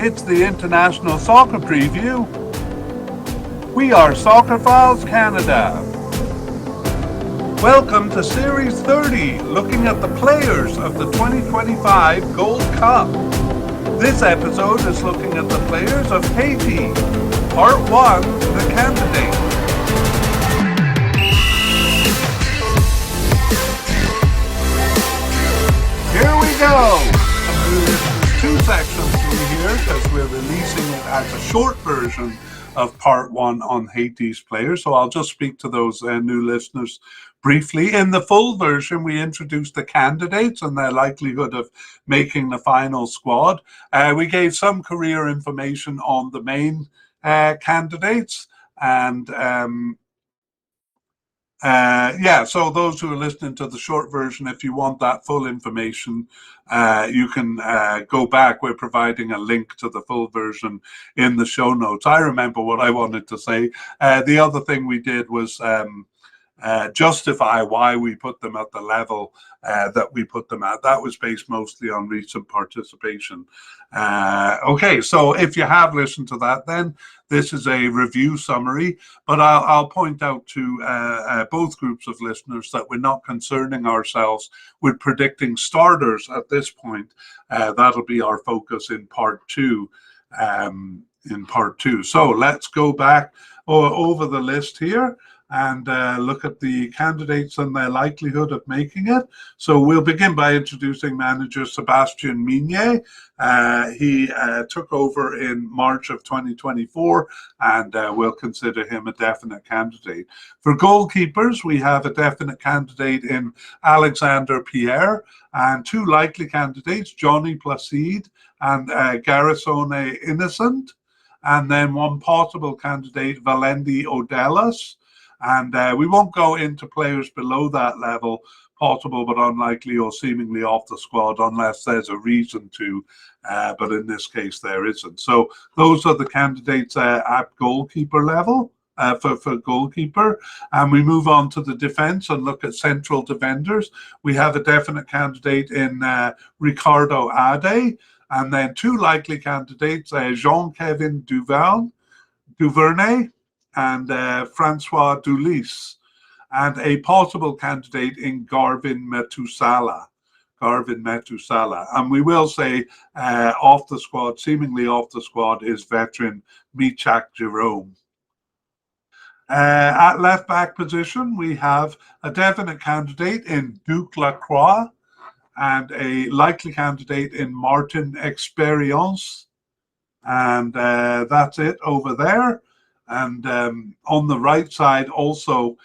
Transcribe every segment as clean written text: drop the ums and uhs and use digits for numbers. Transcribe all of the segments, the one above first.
It's the International Soccer Preview. We are Soccerphiles Canada. Welcome to Series 30, looking at the players of the 2025 Gold Cup. This episode is looking at the players of Haiti. Part 1, the candidate. Here we go. There's two sections through here because we're releasing it as a short version of Part 1 on Haiti's players. So I'll just speak to those new listeners briefly. In the full version, we introduced the candidates and their likelihood of making the final squad. We gave some career information on the main candidates. And so those who are listening to the short version, if you want that full information, you can go back. We're providing a link to the full version in the show notes. I remember what I wanted to say. The other thing we did was justify why we put them at the level that we put them at. That was based mostly on recent participation. Okay, so if you have listened to that, then this is a review summary, but I'll point out to both groups of listeners that we're not concerning ourselves with predicting starters at this point. That'll be our focus in part 2. So let's go back over the list here and look at the candidates and their likelihood of making it. So we'll begin by introducing manager Sebastien Mignet. He took over in March of 2024, and we'll consider him a definite candidate. For goalkeepers, we have a definite candidate in Alexander Pierre, and two likely candidates, Johnny Placide and Garrison Innocent, and then one possible candidate, Valendi Odelas. And we won't go into players below that level, possible but unlikely or seemingly off the squad unless there's a reason to, but in this case there isn't. So those are the candidates at goalkeeper level for goalkeeper. And we move on to the defense and look at central defenders. We have a definite candidate in Ricardo Ade, and then two likely candidates, Jean-Kevin Duvernay and Francois Dulis, and a possible candidate in Garvin Metusala. And we will say off the squad, seemingly off the squad, is veteran Michak Jerome. At left back position, we have a definite candidate in Duke Lacroix and a likely candidate in Martin Experience. And that's it over there. And on the right side also,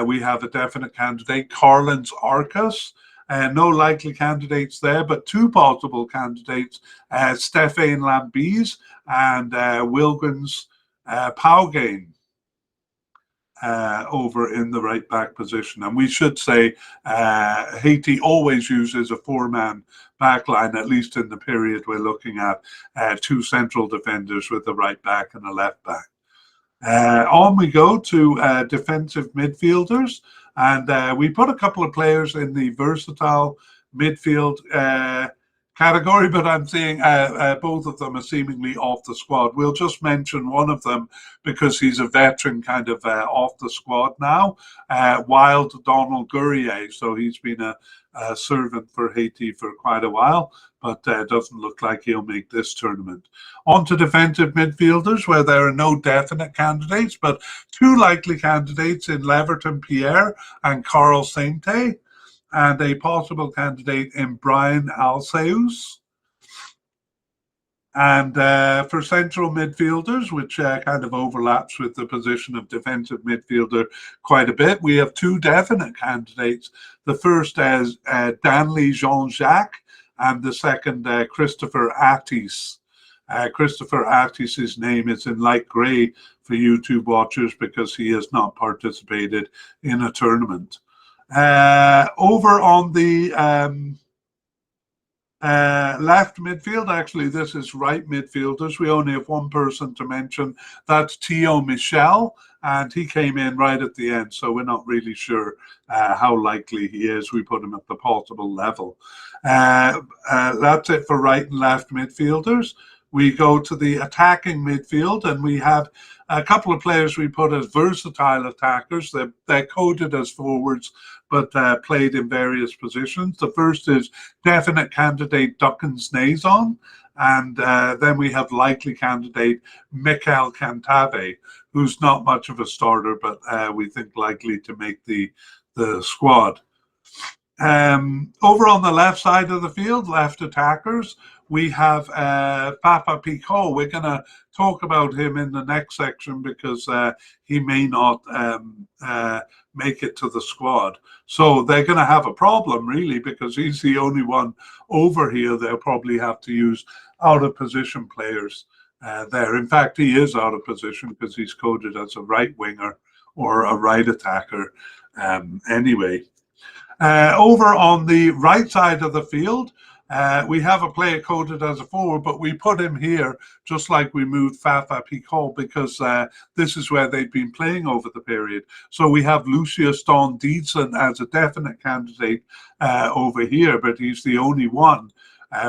we have a definite candidate, Carlins Arcus. No likely candidates there, but two possible candidates, Stéphane Lambise and Wilgens Paugain over in the right back position. And we should say Haiti always uses a four-man back line, at least in the period we're looking at, two central defenders with a right back and a left back. On we go to defensive midfielders, and we put a couple of players in the versatile midfield category, but I'm seeing both of them are seemingly off the squad. We'll just mention one of them because he's a veteran kind of off the squad now, Wild Donald Gourier. So he's been a servant for Haiti for quite a while, but doesn't look like he'll make this tournament. On to defensive midfielders, where there are no definite candidates, but two likely candidates in Leverton Pierre and Carl Sainte, and a possible candidate in Brian Alceus. And for central midfielders, which kind of overlaps with the position of defensive midfielder quite a bit, we have two definite candidates. The first is Danley Jean-Jacques, and the second, Christopher Attis. Christopher Attis' name is in light grey for YouTube watchers because he has not participated in a tournament. Over on the left midfield, actually this is right midfielders. We only have one person to mention. That's Theo Michel, and he came in right at the end, so we're not really sure how likely he is. We put him at the possible level. That's it for right and left midfielders. we go to the attacking midfield, and we had a couple of players we put as versatile attackers. They're coded as forwards, but played in various positions. The first is definite candidate Duckens Nazon, and then we have likely candidate Mikel Cantave, who's not much of a starter, but we think likely to make the squad. Over on the left side of the field, left attackers, we have Papa Picot. We're going to talk about him in the next section because he may not make it to the squad. So they're going to have a problem, really, because he's the only one over here. They'll probably have to use out-of-position players there. In fact, he is out of position because he's coded as a right winger or a right attacker anyway. Over on the right side of the field, we have a player coded as a forward, but we put him here just like we moved Fafa Picot because this is where they've been playing over the period. So we have Lucius Don Deedson as a definite candidate over here, but he's the only one.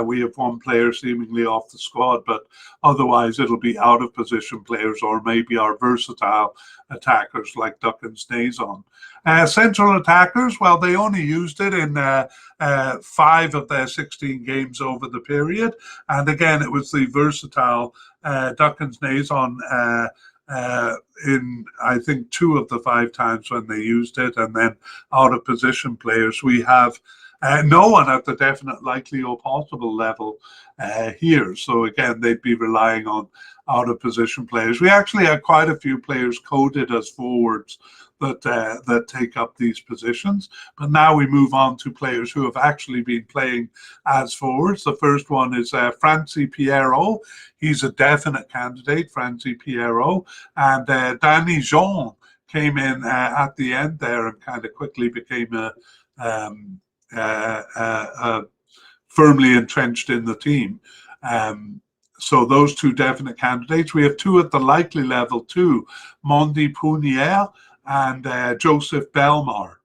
We have one player seemingly off the squad, but otherwise it'll be out of position players or maybe our versatile attackers like Duckens Nazon. Central attackers, well, they only used it in 5 of their 16 games over the period. And again, it was the versatile Duckens Nazon in, I think, 2 of the 5 times when they used it. And then out of position players, we have no one at the definite, likely, or possible level here. So again, they'd be relying on out-of-position players. We actually had quite a few players coded as forwards that take up these positions. But now we move on to players who have actually been playing as forwards. The first one is Francis Pierrot. He's a definite candidate, Francis Pierrot. And Danny Jean came in at the end there and kind of quickly became firmly entrenched in the team. So those 2 definite candidates. We have 2 at the likely level too, Mondi Punier and Joseph Belmar,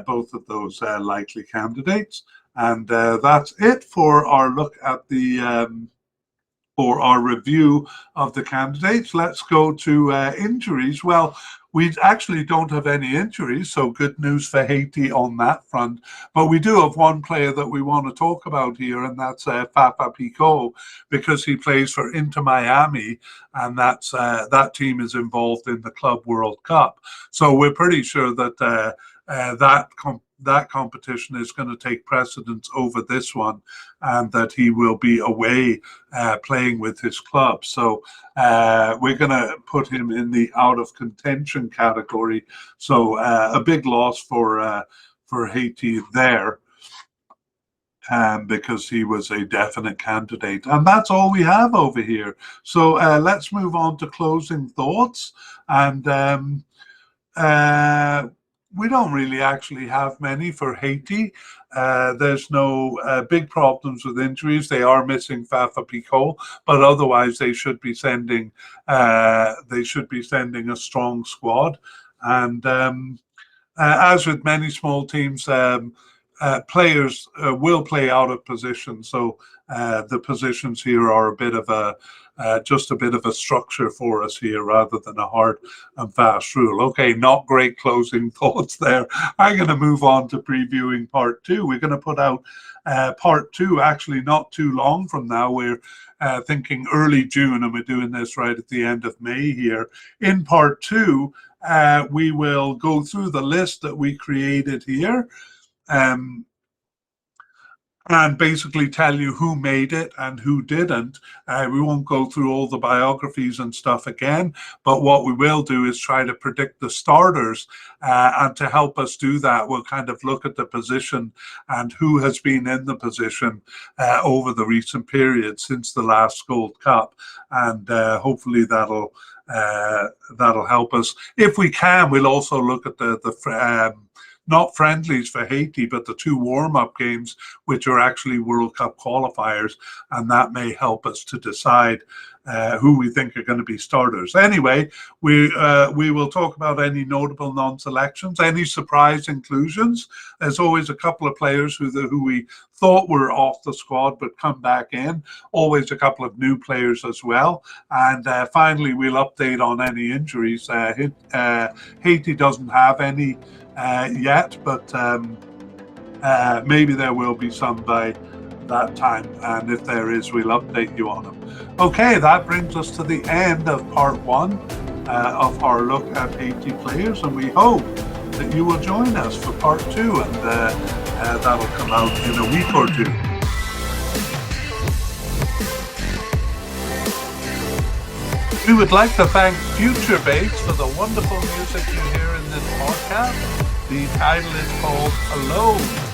both of those likely candidates. And that's it for our look at the for our review of the candidates. Let's go to injuries. Well, we actually don't have any injuries, so good news for Haiti on that front. But we do have one player that we want to talk about here, and that's Papa Picot, because he plays for Inter Miami, and that's that team is involved in the Club World Cup. So we're pretty sure that that competition is going to take precedence over this one, and that he will be away playing with his club. So we're going to put him in the out of contention category. So a big loss for Haiti there, because he was a definite candidate. And that's all we have over here. So let's move on to closing thoughts. And we don't really actually have many for Haiti. There's no big problems with injuries. They are missing Fafa Picot, but otherwise they should be sending a strong squad. And as with many small teams, players will play out of position. So the positions here are a bit of a just a bit of a structure for us here rather than a hard and fast rule. Okay, not great closing thoughts there. I'm going to move on to previewing part 2. We're going to put out part 2 actually not too long from now. We're thinking early June, and we're doing this right at the end of May here. In part 2, we will go through the list that we created here. And basically tell you who made it and who didn't. We won't go through all the biographies and stuff again, but what we will do is try to predict the starters. And to help us do that, we'll kind of look at the position and who has been in the position over the recent period since the last Gold Cup. And hopefully that'll help us. If we can, we'll also look at the not friendlies for Haiti, but the 2 warm-up games, which are actually World Cup qualifiers, and that may help us to decide who we think are going to be starters. Anyway, we will talk about any notable non-selections, any surprise inclusions. There's always a couple of players who we thought were off the squad but come back in. Always a couple of new players as well. And finally, we'll update on any injuries. Haiti doesn't have any yet, but maybe there will be some by that time, and if there is, we'll update you on them. Okay, that brings us to the end of part 1 of our look at Haiti players, and we hope that you will join us for part 2, and that'll come out in a week or 2. We would like to thank Future Bass for the wonderful music you hear in this podcast. The title is called Alone.